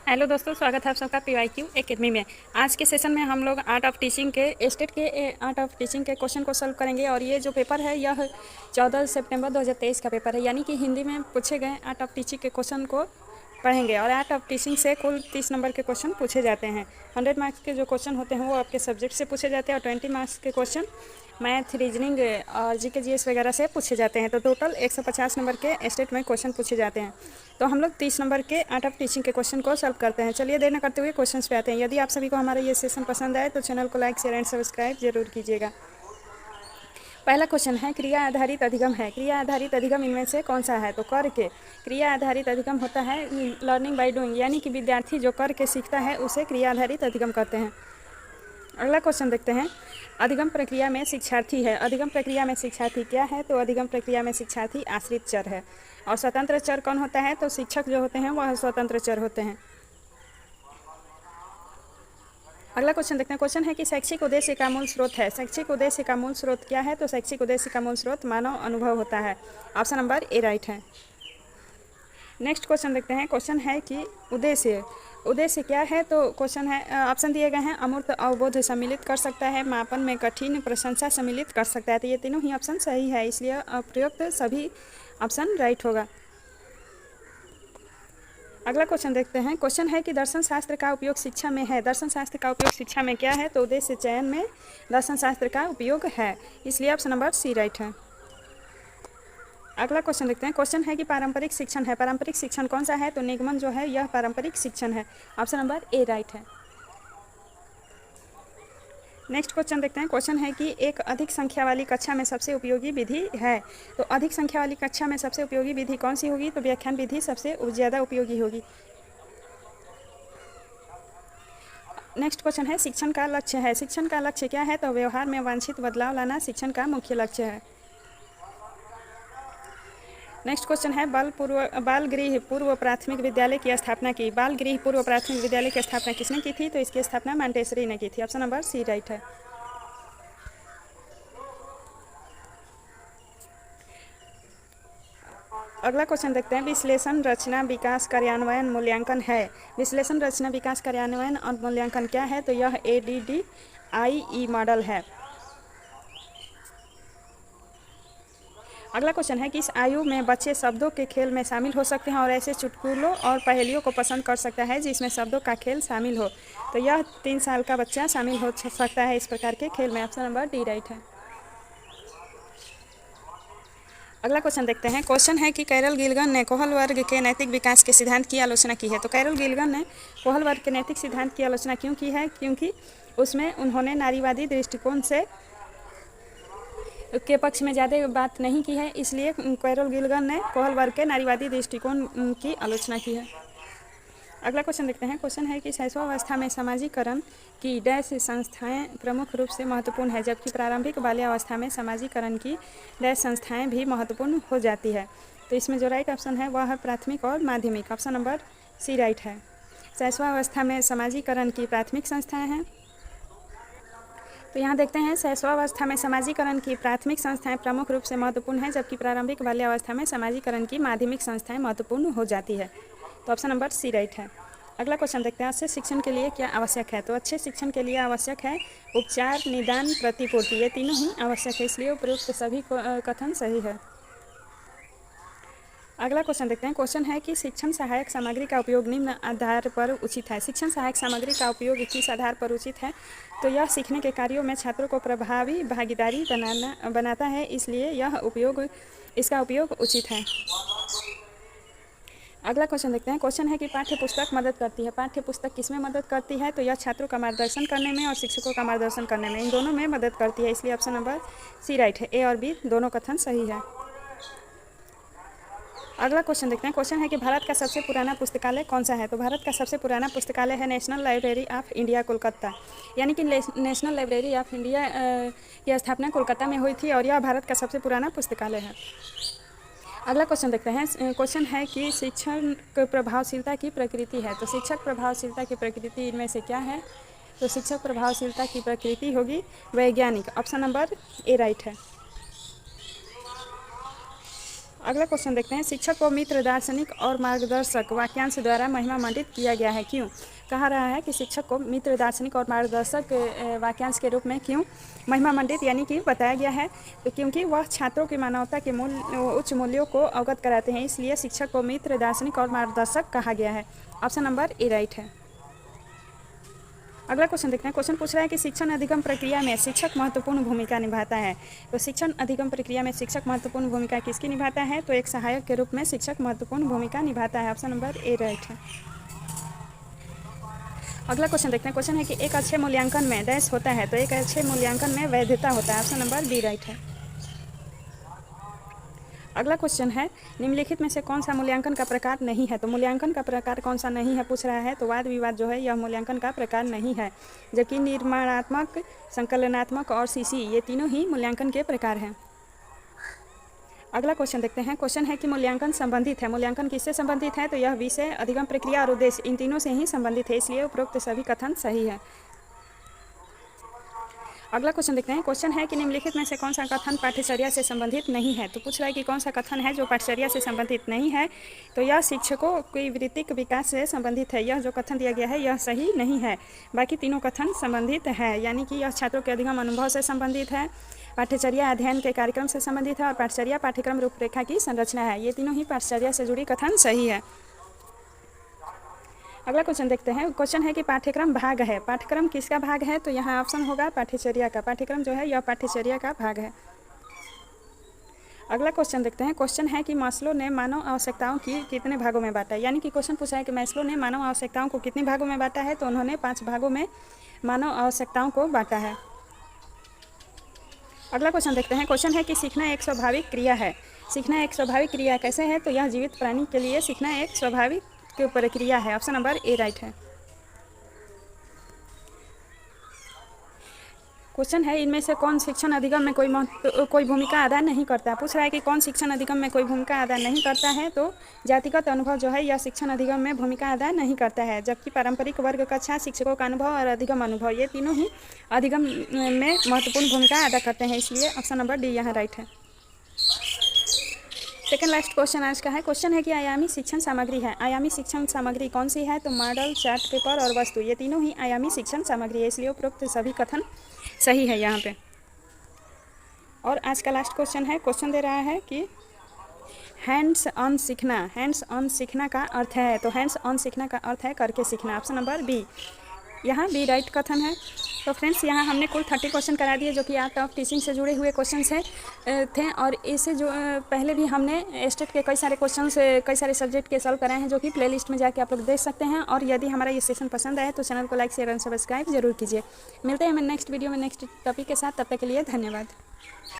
Hello दोस्तों, स्वागत है आप सबका PYQ एकेडमी में। आज के सेशन में हम लोग आर्ट ऑफ टीचिंग के स्टेट के आर्ट ऑफ टीचिंग के क्वेश्चन को सॉल्व करेंगे। और ये जो पेपर है यह 14 सितंबर 2023 का पेपर है, यानी कि हिंदी में पूछे गए आर्ट ऑफ टीचिंग के क्वेश्चन को पढ़ेंगे। और आर्ट ऑफ टीचिंग से कुल 30 नंबर के क्वेश्चन पूछे जाते हैं। 100 मार्क्स के जो क्वेश्चन होते हैं वो आपके सब्जेक्ट से पूछे जाते हैं, और 20 मार्क्स के क्वेश्चन मैथ, रीजनिंग और GK GS वगैरह से पूछे जाते हैं। तो टोटल 150 नंबर के स्टेट में क्वेश्चन पूछे जाते हैं। तो हम लोग 30 नंबर के आर्ट ऑफ टीचिंग के क्वेश्चन को सॉल्व करते हैं। चलिए देर न करते हुए क्वेश्चंस पे आते हैं। यदि आप सभी को हमारा ये सेशन पसंद आए तो चैनल को लाइक, शेयर एंड सब्सक्राइब जरूर कीजिएगा। पहला क्वेश्चन है, क्रिया आधारित अधिगम है। क्रिया आधारित अधिगम इनमें से कौन सा है? तो कर के क्रिया आधारित अधिगम होता है लर्निंग बाय डूइंग, यानी कि विद्यार्थी जो कर के सीखता है उसे क्रिया आधारित अधिगम कहते हैं। अगला क्वेश्चन देखते हैं, अधिगम प्रक्रिया में शिक्षार्थी है। अधिगम प्रक्रिया में शिक्षार्थी क्या है? तो अधिगम प्रक्रिया में शिक्षार्थी आश्रित चर है। और स्वतंत्र चर कौन होता है? तो शिक्षक जो होते हैं वह स्वतंत्र चर होते हैं। अगला क्वेश्चन देखते हैं, क्वेश्चन है कि शैक्षिक उद्देश्य का मूल स्रोत है। शैक्षिक उद्देश्य का मूल स्रोत क्या है? तो शैक्षिक उद्देश्य का मूल स्रोत मानव अनुभव होता है। ऑप्शन नंबर ए राइट है। नेक्स्ट क्वेश्चन देखते हैं, क्वेश्चन है कि उद्देश्य क्या है? तो क्वेश्चन है, ऑप्शन दिए गए हैं, अमूर्त अवबोध सम्मिलित कर सकता है, मापन में कठिन प्रशंसा सम्मिलित कर सकता है। तो ये तीनों ही ऑप्शन सही है, इसलिए अप्रयुक्त सभी ऑप्शन राइट होगा। अगला क्वेश्चन देखते हैं, क्वेश्चन है कि दर्शन शास्त्र का उपयोग शिक्षा में है। दर्शन शास्त्र का उपयोग शिक्षा में क्या है? तो उद्देश्य चयन में दर्शन शास्त्र का उपयोग है, इसलिए ऑप्शन नंबर सी राइट है। अगला क्वेश्चन देखते हैं, क्वेश्चन है कि पारंपरिक शिक्षण है। पारंपरिक शिक्षण कौन सा है? तो निगमन जो है यह पारंपरिक शिक्षण है। ऑप्शन नंबर ए राइट है। नेक्स्ट क्वेश्चन देखते हैं, क्वेश्चन है कि एक अधिक संख्या वाली कक्षा में सबसे उपयोगी विधि है। तो अधिक संख्या वाली कक्षा में सबसे उपयोगी विधि कौन सी होगी? तो व्याख्यान विधि सबसे ज़्यादा उपयोगी होगी। नेक्स्ट क्वेश्चन है, शिक्षण का लक्ष्य है। शिक्षण का लक्ष्य क्या है? तो व्यवहार में वांछित बदलाव लाना शिक्षण का मुख्य लक्ष्य है। नेक्स्ट क्वेश्चन है, बाल गृह पूर्व प्राथमिक विद्यालय की स्थापना की। बाल गृह पूर्व प्राथमिक विद्यालय की स्थापना किसने की थी? तो इसकी स्थापना मांटेसरी ने की थी। ऑप्शन नंबर सी राइट है। अगला क्वेश्चन देखते हैं, विश्लेषण रचना विकास कार्यान्वयन मूल्यांकन है। विश्लेषण रचना विकास कार्यान्वयन और मूल्यांकन क्या है? तो यह ADDIE मॉडल है। अगला क्वेश्चन है कि इस आयु में बच्चे शब्दों के खेल में शामिल हो सकते हैं और ऐसे चुटकुलों और पहेलियों को पसंद कर सकता है जिसमें शब्दों का खेल शामिल हो। तो यह 3 साल का बच्चा शामिल हो सकता है इस प्रकार के खेल में। ऑप्शन नंबर डी राइट है। अगला क्वेश्चन देखते हैं, क्वेश्चन है कि कैरल गिलगन ने कोहल वर्ग के नैतिक विकास के सिद्धांत की आलोचना की है। तो कैरल गिलगन ने कोहल वर्ग के नैतिक सिद्धांत की आलोचना क्यों की है? क्योंकि उसमें उन्होंने नारीवादी दृष्टिकोण से के पक्ष में ज़्यादा बात नहीं की है, इसलिए कैरल गिलगन ने कोहल वर्ग के नारीवादी दृष्टिकोण की आलोचना की है। अगला क्वेश्चन देखते हैं, क्वेश्चन है कि शैशवावस्था में समाजीकरण की डैश संस्थाएं प्रमुख रूप से महत्वपूर्ण है, जबकि प्रारंभिक बाल्यावस्था में समाजीकरण की डैश संस्थाएं भी महत्वपूर्ण हो जाती है। तो इसमें जो राइट ऑप्शन है वह है प्राथमिक और माध्यमिक। ऑप्शन नंबर सी राइट है। शैशवावस्था में समाजीकरण की प्राथमिक संस्थाएं हैं। तो यहाँ देखते हैं, शैशवावस्था में समाजीकरण की प्राथमिक संस्थाएं प्रमुख रूप से महत्वपूर्ण है, जबकि प्रारंभिक बाल्यावस्था में समाजीकरण की माध्यमिक संस्थाएं महत्वपूर्ण हो जाती है। तो ऑप्शन नंबर सी राइट है। अगला क्वेश्चन देखते हैं, अच्छे शिक्षण के लिए क्या आवश्यक है? तो अच्छे शिक्षण के लिए आवश्यक है उपचार, निदान, प्रतिपूर्ति। ये तीनों ही आवश्यक है, इसलिए उपयुक्त सभी कथन सही है। अगला क्वेश्चन देखते हैं, क्वेश्चन है कि शिक्षण सहायक सामग्री का उपयोग निम्न आधार पर उचित है। शिक्षण सहायक सामग्री का उपयोग किस आधार पर उचित है? तो यह सीखने के कार्यों में छात्रों को प्रभावी भागीदारी बनाता है, इसलिए इसका उपयोग उचित है। अगला क्वेश्चन देखते हैं, क्वेश्चन है कि पाठ्य पुस्तक मदद करती है। पाठ्य पुस्तक किसमें मदद करती है? तो यह छात्रों का मार्गदर्शन करने में और शिक्षकों का मार्गदर्शन करने में, इन दोनों में मदद करती है, इसलिए ऑप्शन नंबर सी राइट है। ए और बी दोनों कथन सही है। अगला क्वेश्चन देखते हैं, क्वेश्चन है कि भारत का सबसे पुराना पुस्तकालय कौन सा है? तो भारत का सबसे पुराना पुस्तकालय है national library of India Kolkata, यानी कि नेशनल लाइब्रेरी ऑफ इंडिया की स्थापना कोलकाता में हुई थी और यह भारत का सबसे पुराना पुस्तकालय है। अगला क्वेश्चन देखते हैं, क्वेश्चन है कि शिक्षण प्रभावशीलता की प्रकृति है। तो शिक्षक प्रभावशीलता की प्रकृति इनमें से क्या है? तो शिक्षक प्रभावशीलता की प्रकृति होगी वैज्ञानिक। ऑप्शन नंबर ए राइट है। अगला क्वेश्चन देखते हैं, शिक्षक को मित्र, दार्शनिक और मार्गदर्शक वाक्यांश द्वारा महिमा मंडित किया गया है, क्यों? कहा रहा है कि शिक्षक को मित्र, दार्शनिक और मार्गदर्शक वाक्यांश के रूप में क्यों महिमा मंडित यानी कि बताया गया है? तो क्योंकि वह छात्रों की मानवता के उच्च मूल्यों को अवगत कराते हैं, इसलिए शिक्षक को मित्र, दार्शनिक और मार्गदर्शक कहा गया है। ऑप्शन नंबर ए राइट है। अगला क्वेश्चन देखते हैं, क्वेश्चन पूछ रहा है कि शिक्षण अधिगम प्रक्रिया में शिक्षक महत्वपूर्ण भूमिका निभाता है। तो शिक्षण अधिगम प्रक्रिया में शिक्षक महत्वपूर्ण भूमिका किसकी निभाता है? तो एक सहायक के रूप में शिक्षक महत्वपूर्ण भूमिका निभाता है। ऑप्शन नंबर ए राइट है। अगला क्वेश्चन देखते हैं, क्वेश्चन है कि एक अच्छे मूल्यांकन में डैश होता है, तो एक अच्छे मूल्यांकन में वैधता होता है। ऑप्शन नंबर बी राइट है। अगला क्वेश्चन है, निम्नलिखित में से कौन सा मूल्यांकन का प्रकार नहीं है? तो मूल्यांकन का प्रकार कौन सा नहीं है पूछ रहा है। तो वाद विवाद जो है यह मूल्यांकन का प्रकार नहीं है, जबकि निर्माणात्मक, संकलनात्मक और सीसी ये तीनों ही मूल्यांकन के प्रकार हैं। अगला क्वेश्चन देखते हैं, क्वेश्चन है कि मूल्यांकन संबंधित है। मूल्यांकन किससे संबंधित है? तो यह विषय, अधिगम प्रक्रिया और उद्देश्य इन तीनों से ही संबंधित है, इसलिए उपरोक्त सभी कथन सही है। अगला क्वेश्चन देखते हैं, क्वेश्चन है कि निम्नलिखित में से कौन सा कथन पाठ्यचर्या से संबंधित नहीं है? तो पूछ रहा है कि कौन सा कथन है जो पाठ्यचर्या से संबंधित नहीं है। तो यह शिक्षकों की वृत्तिक विकास से संबंधित है। यह जो कथन दिया गया है यह सही नहीं है, बाकी तीनों कथन संबंधित है, यानी कि यह छात्रों के अधिगम अनुभव से संबंधित है, पाठ्यचर्या अध्ययन के कार्यक्रम से संबंधित है और पाठ्यचर्या पाठ्यक्रम रूपरेखा की संरचना है। ये तीनों ही पाठ्यचर्या से जुड़ी कथन सही है। अगला क्वेश्चन देखते हैं, क्वेश्चन है कि पाठ्यक्रम भाग है। पाठ्यक्रम किसका भाग है? तो यहाँ ऑप्शन होगा पाठ्यचर्या का। पाठ्यक्रम जो है यह पाठ्यचर्या का भाग है। अगला क्वेश्चन देखते हैं, क्वेश्चन है कि मास्लो ने मानव आवश्यकताओं की कितने भागों में बांटा? यानी कि क्वेश्चन पूछा है कि मास्लो ने मानव आवश्यकताओं को कितने भागों में बांटा है? तो उन्होंने 5 भागों में मानव आवश्यकताओं को बांटा है। अगला क्वेश्चन देखते हैं, क्वेश्चन है कि सीखना एक स्वाभाविक क्रिया है। सीखना एक स्वाभाविक क्रिया कैसे है? तो यह जीवित प्राणी के लिए सीखना एक स्वाभाविक प्रक्रिया है। ऑप्शन नंबर ए राइट है। क्वेश्चन है, इनमें से कौन शिक्षण अधिगम में कोई भूमिका अदा नहीं करता? पूछ रहा है कि कौन शिक्षण अधिगम में कोई भूमिका अदा नहीं करता है? तो जातिगत अनुभव जो है यह शिक्षण अधिगम में भूमिका अदा नहीं करता है, जबकि पारंपरिक वर्ग कक्षा, शिक्षकों का अनुभव और अधिगम अनुभव ये तीनों ही अधिगम में महत्वपूर्ण भूमिका अदा करते हैं, इसलिए ऑप्शन नंबर डी यहाँ राइट है। सेकेंड लास्ट क्वेश्चन आज का है, क्वेश्चन है कि आयामी शिक्षण सामग्री है। आयामी शिक्षण सामग्री कौन सी है? तो मॉडल, चार्ट पेपर और वस्तु ये तीनों ही आयामी शिक्षण सामग्री है, इसलिए उपरोक्त सभी कथन सही है यहाँ पे। और आज का लास्ट क्वेश्चन है, क्वेश्चन दे रहा है कि हैंड्स ऑन सीखना, हैंड्स ऑन सीखना का अर्थ है। तो हैंड्स ऑन सीखना का अर्थ है करके सीखना। ऑप्शन नंबर बी, यहाँ बी राइट कथन है। तो फ्रेंड्स यहाँ हमने कुल 30 क्वेश्चन करा दिए जो कि आर्ट ऑफ टीचिंग से जुड़े हुए क्वेश्चन थे, और इससे जो पहले भी हमने स्टेट के कई सारे सब्जेक्ट के सॉल्व कराए हैं, जो कि प्लेलिस्ट में जाके आप लोग देख सकते हैं। और यदि हमारा ये सेशन पसंद आए तो चैनल को लाइक, शेयर एंड सब्सक्राइब जरूर कीजिए। मिलते हैं हमें नेक्स्ट वीडियो में नेक्स्ट टॉपिक के साथ, तब तक के लिए धन्यवाद।